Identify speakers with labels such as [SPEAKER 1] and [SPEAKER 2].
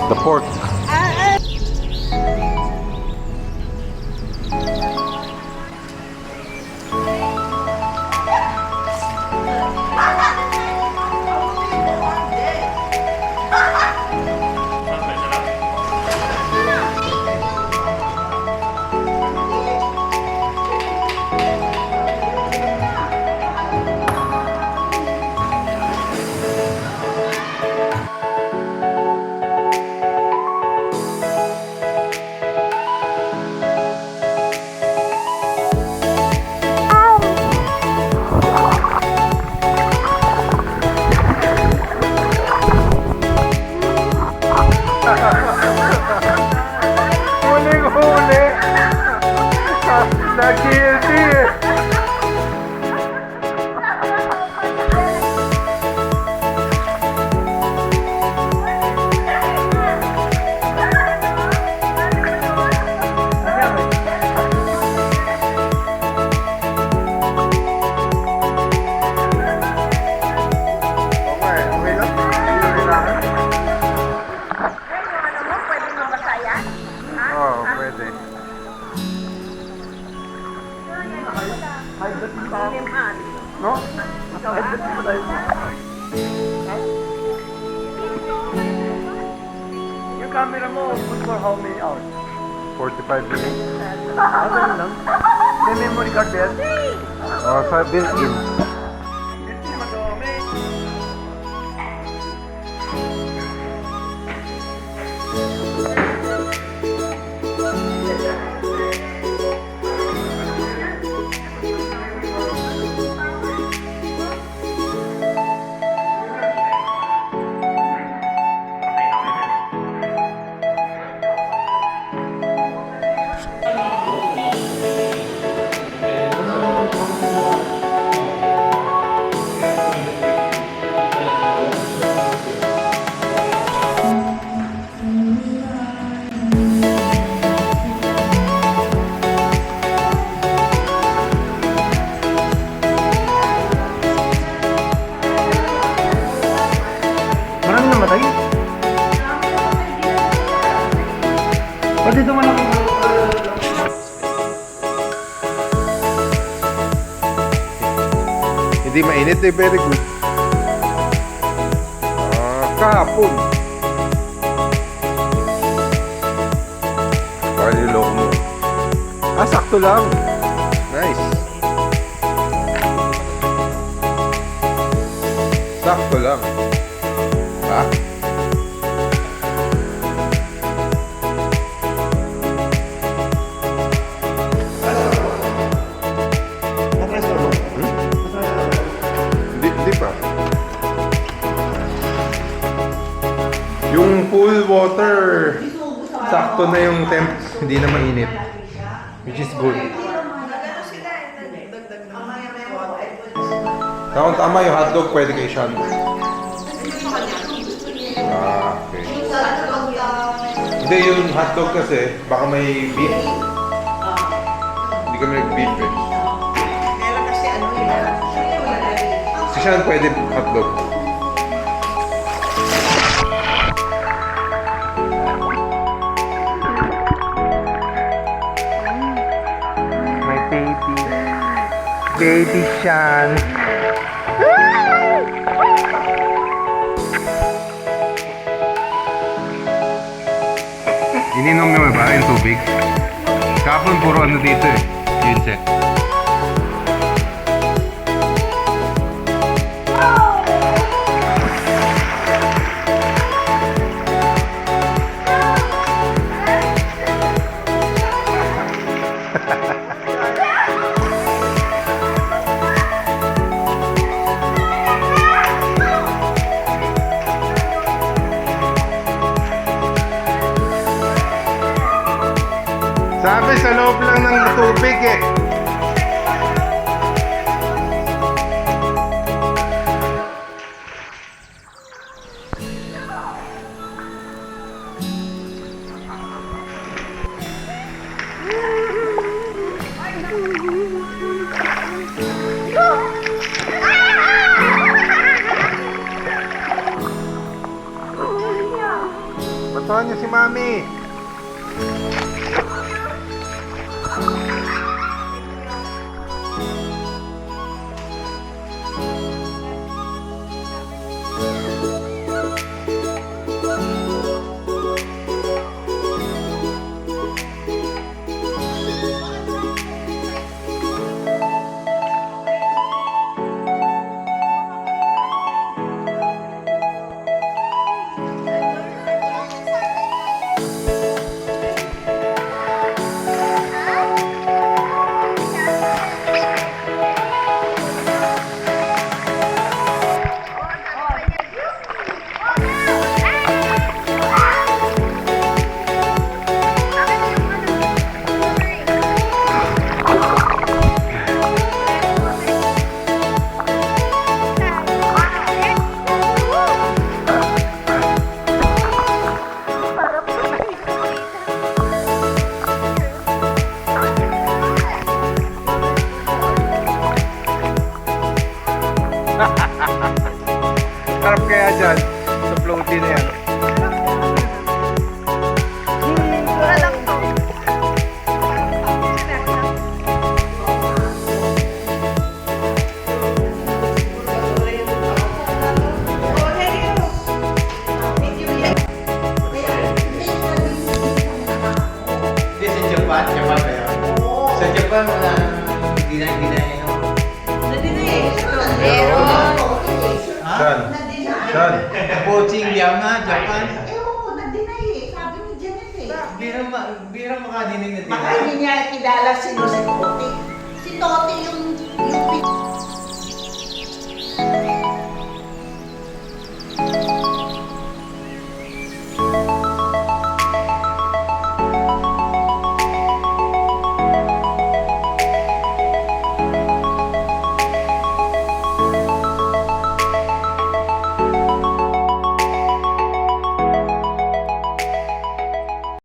[SPEAKER 1] The pork. Huling-huli! Nag-guilty eh! Oo, pwede. No?
[SPEAKER 2] Yung camera mo, good for how many hours?
[SPEAKER 1] 45 minutes.
[SPEAKER 2] Ganun lang. May memory card ba yan?
[SPEAKER 1] Oh, sa built-in.
[SPEAKER 2] Hindi madami. Marami namatay. Pwede ito malaki.
[SPEAKER 1] Hindi mainit eh, very good. Kahapon. Paliloko mo. Sakto lang. Nice. Sakto lang. Ha? Hindi pa. Yung pool water, sakto na yung temp, hindi na mainit. Which is good. Tama yung hotdog, pwede kay Sean. Okay. Hindi, yung hotdog kasi, baka may beef. Hindi kami nag-beef eh. Si Sean pwede hotdog.
[SPEAKER 2] My baby. Baby Sean.
[SPEAKER 1] Ininom naman ba yung tubig? Kapon puro ano dito eh. Ginseng. Sabi sa loob lang ng tubig eh. Ba't Gustuhan niyo si Mami. Sarap kaya dyan sa floaty na yan.
[SPEAKER 3] Mura lang to.
[SPEAKER 4] Hindi, sa Japan ba yun? Sa Japan, wala ginaya no?
[SPEAKER 3] Meron.
[SPEAKER 1] Saan? Saan?
[SPEAKER 4] Coaching diyan nga, Japan. Birang makadinig na
[SPEAKER 5] Baka hindi niya kilala si Toti. Si Toti yung